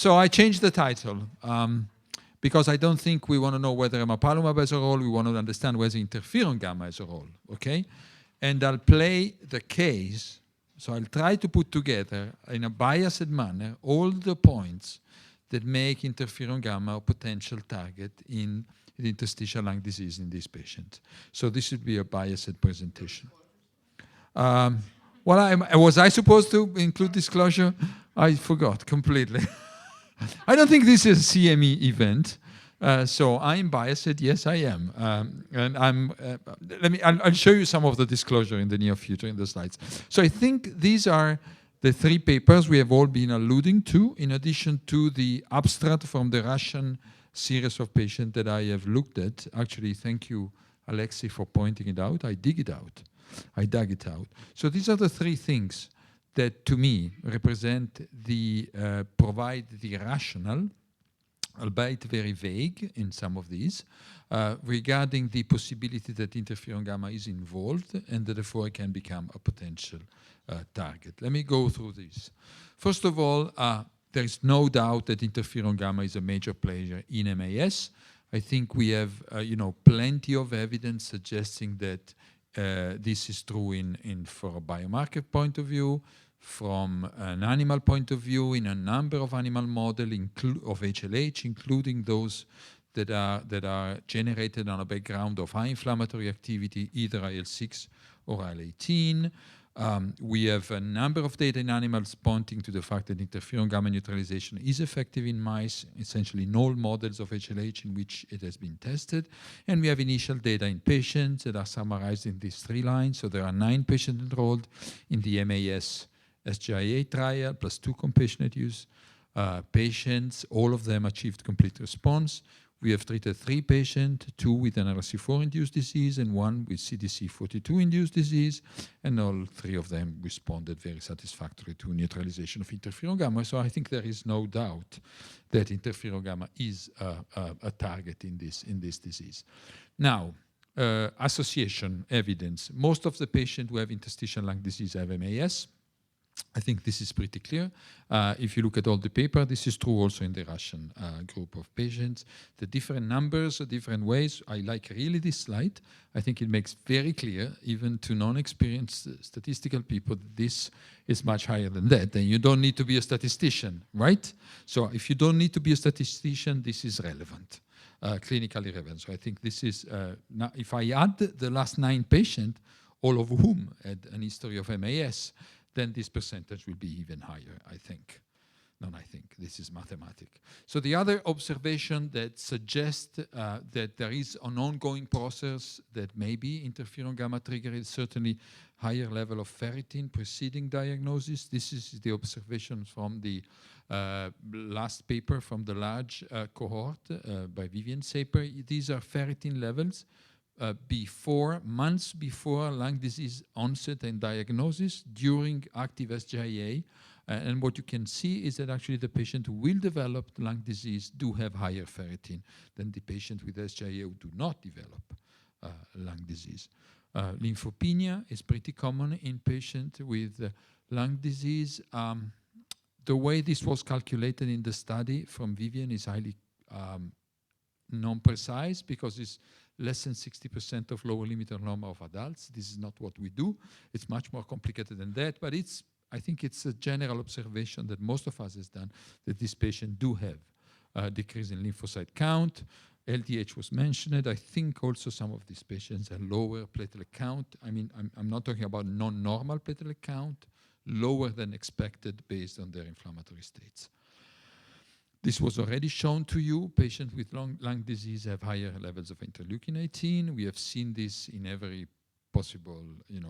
So I changed the title because I don't think we want to know whether Emapalumab has a role. We want to understand whether interferon gamma has a role, okay? And I'll play the case. So I'll try to put together in a biased manner all the points that make interferon gamma a potential target in interstitial lung disease in these patients. So this should be a biased presentation. Well, was I supposed to include disclosure? I forgot completely. I don't think this is a CME event. So I'm biased, yes I am. And I'll show you some of the disclosure in the near future in the slides. So I think these are the three papers we have all been alluding to, in addition to the abstract from the Russian series of patients that I have looked at. Actually, thank you, Alexei, for pointing it out. I dug it out. So these are the three things that, to me, represent provide the rationale, albeit very vague in some of these, regarding the possibility that interferon gamma is involved and that therefore it can become a potential target. Let me go through these. First of all, there is no doubt that interferon gamma is a major player in MAS. I think we have plenty of evidence suggesting that this is true for a biomarker point of view, from an animal point of view, in a number of animal models of HLH, including those that are generated on a background of high inflammatory activity, either IL-6 or IL-18. We have a number of data in animals pointing to the fact that interferon gamma neutralization is effective in mice, essentially in all models of HLH in which it has been tested. And we have initial data in patients that are summarized in these 3 lines. So there are 9 patients enrolled in the MAS SJIA trial, plus 2 compassionate use patients. All of them achieved complete response. We have treated 3 patients, 2 with an RSC4-induced disease and 1 with CDC42-induced disease, and all 3 of them responded very satisfactorily to neutralization of interferon gamma. So I think there is no doubt that interferon gamma is a target in this disease. Now, association evidence. Most of the patients who have interstitial lung disease have MAS. I think this is pretty clear. If you look at all the paper, this is true also in the Russian group of patients. The different numbers, the different ways. I like really this slide. I think it makes very clear, even to non-experienced statistical people, that this is much higher than that. And you don't need to be a statistician, right? So if you don't need to be a statistician, this is relevant, clinically relevant. So I think this is, now if I add the last 9 patients, all of whom had an history of MAS, then this percentage will be even higher, I think. Not I think, this is mathematic. So the other observation that suggests that there is an ongoing process that maybe interferon gamma trigger is certainly higher level of ferritin preceding diagnosis. This is the observation from the last paper from the large cohort by Vivian's paper. These are ferritin levels months before lung disease onset and diagnosis during active SJIA. And what you can see is that actually the patient who will develop lung disease do have higher ferritin than the patient with SJIA who do not develop lung disease. Lymphopenia is pretty common in patients with lung disease. The way this was calculated in the study from Vivian is highly non-precise because it's less than 60% of lower limit of normal of adults. This is not what we do. It's much more complicated than that, but I think it's a general observation that most of us has done that these patients do have a decrease in lymphocyte count. LDH was mentioned. I think also some of these patients have lower platelet count. I mean, I'm not talking about non-normal platelet count, lower than expected based on their inflammatory states. This was already shown to you. Patients with lung disease have higher levels of interleukin-18. We have seen this in every possible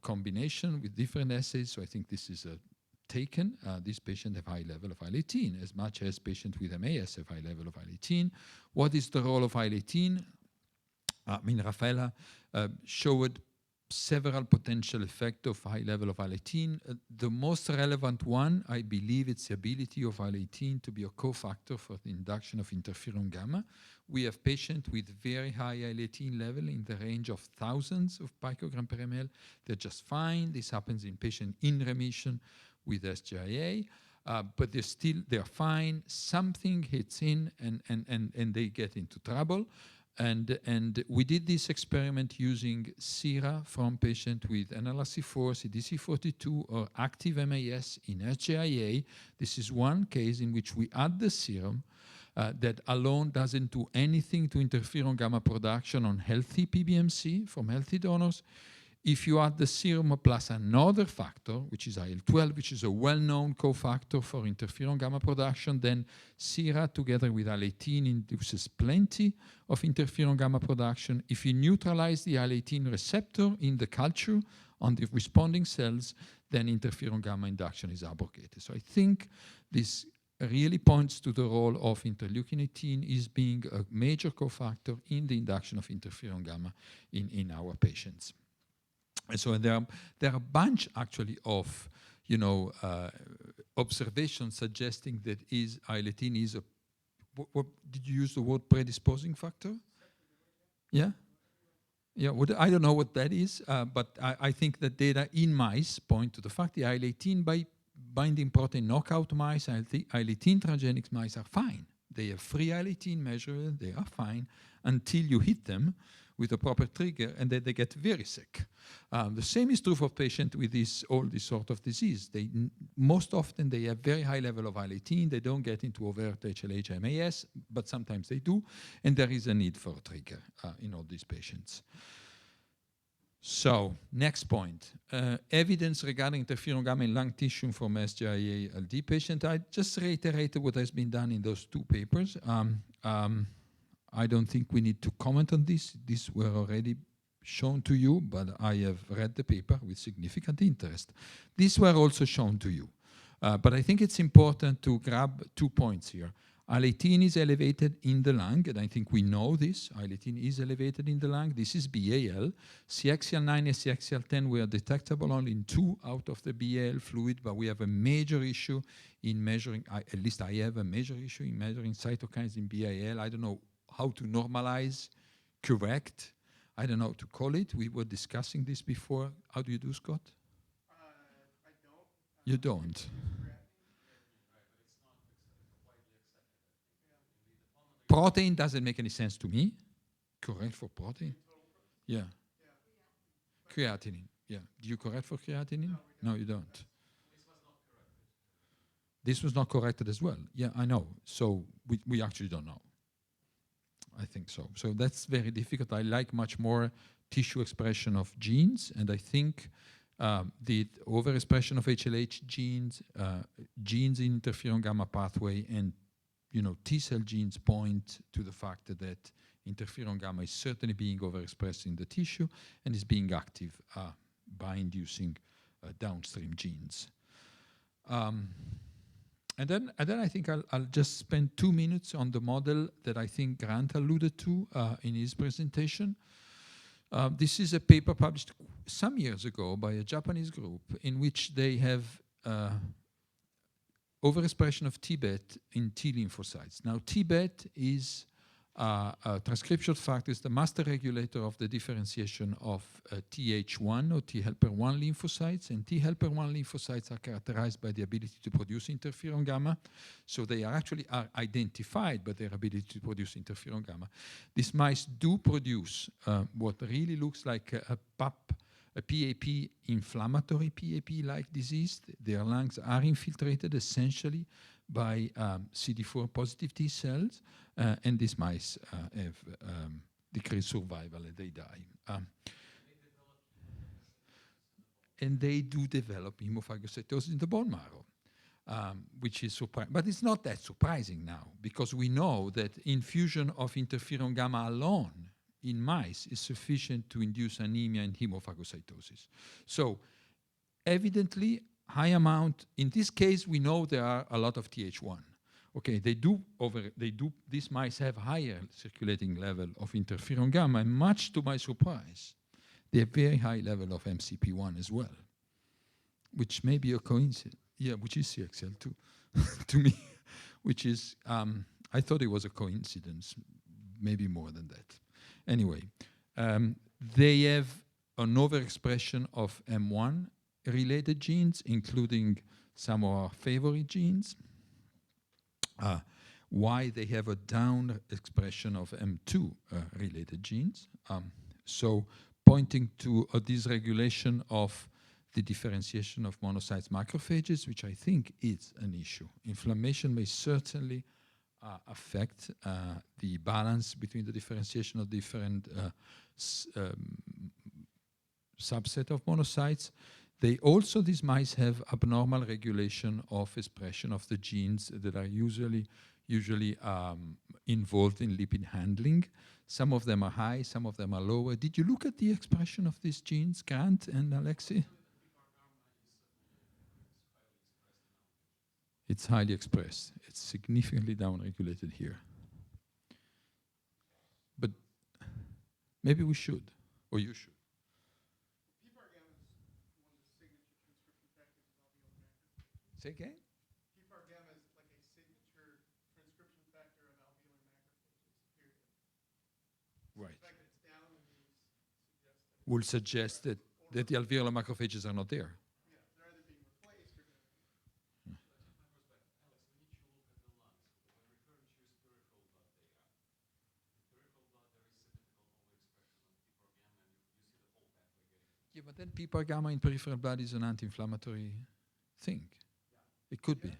combination with different assays. So I think this is taken. These patients have high level of IL-18, as much as patients with MAS have high level of IL-18. What is the role of IL-18? I mean, Rafaela showed several potential effects of high level of IL-18. The most relevant one, I believe, it's the ability of IL-18 to be a cofactor for the induction of interferon gamma. We have patients with very high IL-18 level in the range of thousands of picogram per ml. They're just fine. This happens in patients in remission with SJIA. but they're fine. Something hits in and they get into trouble. And we did this experiment using sera from patient with NLRC4, CDC42, or active MAS in SJIA. This is one case in which we add the serum that alone doesn't do anything to interferon gamma production on healthy PBMC from healthy donors. If you add the serum plus another factor, which is IL-12, which is a well-known cofactor for interferon gamma production, then sera together with IL-18 induces plenty of interferon gamma production. If you neutralize the IL-18 receptor in the culture on the responding cells, then interferon gamma induction is abrogated. So I think this really points to the role of interleukin-18 is being a major cofactor in the induction of interferon gamma in our patients. And so there are a bunch actually of observations suggesting that IL-18 is a, what did you use the word predisposing factor? Yeah? Yeah, I don't know what that is, but I think that data in mice point to the fact the IL-18 by binding protein knockout mice, IL-18 transgenic mice are fine. They have free IL-18 measure, they are fine until you hit them with a proper trigger, and then they get very sick. The same is true for patients with all this sort of disease. Most often they have very high level of IL-18. They don't get into overt HLH-MAS, but sometimes they do, and there is a need for a trigger in all these patients. So, next point. Evidence regarding interferon gamma in lung tissue from SJIA-LD patient. I just reiterated what has been done in those two papers. I don't think we need to comment on this. These were already shown to you, but I have read the paper with significant interest. These were also shown to you. But I think it's important to grab 2 points here. IL-18 is elevated in the lung, and I think we know this. IL-18 is elevated in the lung. This is BAL. CXCL9 and CXCL10 were detectable only in 2 out of the BAL fluid, but we have a major issue in measuring, at least I have a major issue in measuring cytokines in BAL. I don't know how to normalize, correct. I don't know how to call it. We were discussing this before. How do you do, Scott? I don't. You don't. Protein doesn't make any sense to me. Correct for protein? Yeah. Creatinine. Yeah. Do you correct for creatinine? No, you don't. This was not corrected as well. Yeah, I know. So we actually don't know. I think so. So that's very difficult. I like much more tissue expression of genes, and I think the overexpression of HLH genes, genes in interferon gamma pathway, and T-cell genes point to the fact that interferon gamma is certainly being overexpressed in the tissue and is being active by inducing downstream genes. And then I think I'll just spend 2 minutes on the model that I think Grant alluded to in his presentation. This is a paper published some years ago by a Japanese group in which they have overexpression of TBET in T lymphocytes. Now, TBET is a transcription factor, is the master regulator of the differentiation of Th1 or T helper 1 lymphocytes, and T helper 1 lymphocytes are characterized by the ability to produce interferon gamma. So they are actually identified by their ability to produce interferon gamma. These mice do produce what really looks like a PAP, a PAP, inflammatory PAP-like disease. Their lungs are infiltrated essentially by CD4 positive T cells, and these mice have decreased survival and they die. And they do develop hemophagocytosis in the bone marrow, which is surprising. But it's not that surprising now, because we know that infusion of interferon gamma alone in mice is sufficient to induce anemia and hemophagocytosis. So evidently, high amount, in this case, we know there are a lot of Th1. Okay, these mice have higher circulating level of interferon gamma, and much to my surprise, they have very high level of MCP1 as well, which may be a coincidence. Yeah, which is CXL2 to me, which is, I thought it was a coincidence, maybe more than that. Anyway, they have an overexpression of M1 related genes, including some of our favorite genes, why they have a down expression of M2 related genes. So pointing to a dysregulation of the differentiation of monocytes macrophages, which I think is an issue. Inflammation may certainly affect the balance between the differentiation of different subset of monocytes. These mice have abnormal regulation of expression of the genes that are usually involved in lipid handling. Some of them are high, some of them are lower. Did you look at the expression of these genes, Grant and Alexi? It's highly expressed. It's significantly downregulated here. But maybe we should, or you should. Say again? PPAR-gamma is like a signature transcription factor of alveolar macrophages, period. Right. The fact that it's down suggests that Will suggest that the alveolar macrophages are not there. yeah, they're either being replaced or going to be. Alex, we need to look at the lungs. When referring to peripheral blood data, in peripheral blood there is significant overexpression of PPAR-gamma, and you see the whole pathway getting. Yeah, but then PPAR-gamma in peripheral blood is an anti-inflammatory thing. It could be. So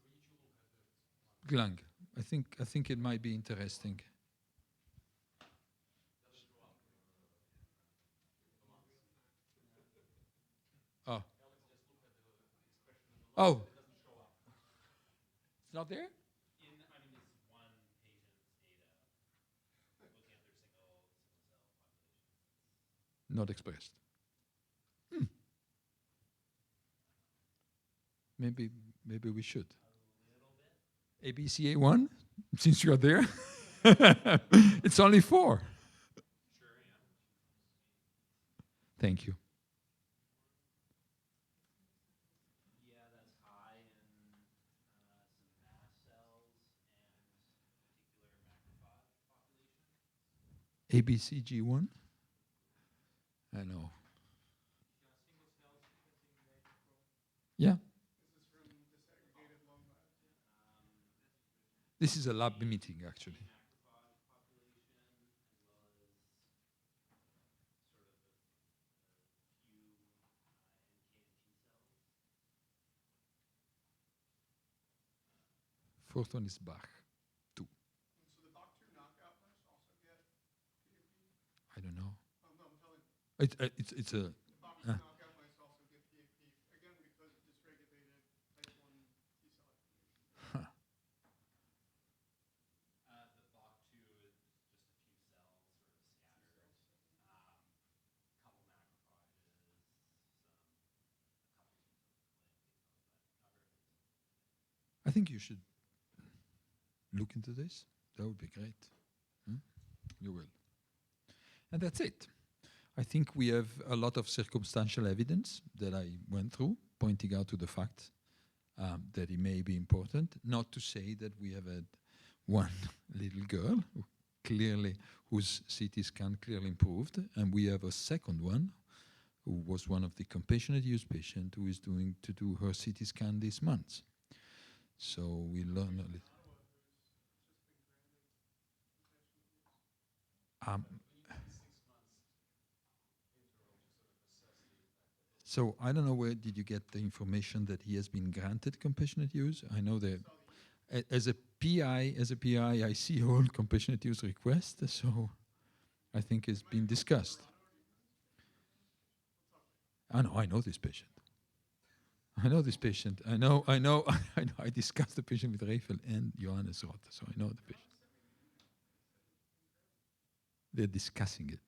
we need to look at the Lung. I think it might be interesting. Oh. Oh. It's not there? this one patient's data, looking at their single cell population. Not expressed. Maybe we should. ABCA1, since you're there. It's only 4. Sure, yeah. Thank you. Yeah, that's high in some mast cells and particular macrophage population. ABCG1? I know. Yeah. This is a lab meeting, actually. Fourth one is Bach, 2. So the Bach2 knockout mice also get PAP? I don't know. Oh, no, I'm telling you. It's a... The Bach2 knockout mice also get PAP, again, because of dysregulated type 1 T cell activation. Huh. The BOC2 is just a few cells sort of scattered, couple macrophages, I think you should look into this. That would be great. You will. And that's it. I think we have a lot of circumstantial evidence that I went through, pointing out to the fact that it may be important. Not to say that we have had one little girl whose CT scan clearly improved, and we have a second one who was one of the compassionate use patients who is doing to do her CT scan this month. So we learn a little. So I don't know, where did you get the information that he has been granted compassionate use? I know that as a PI, I see all compassionate use requests, so I think it's been discussed. I know this patient. I discussed the patient with Rachel and Johannes Roth, so I know the patient. They're discussing it.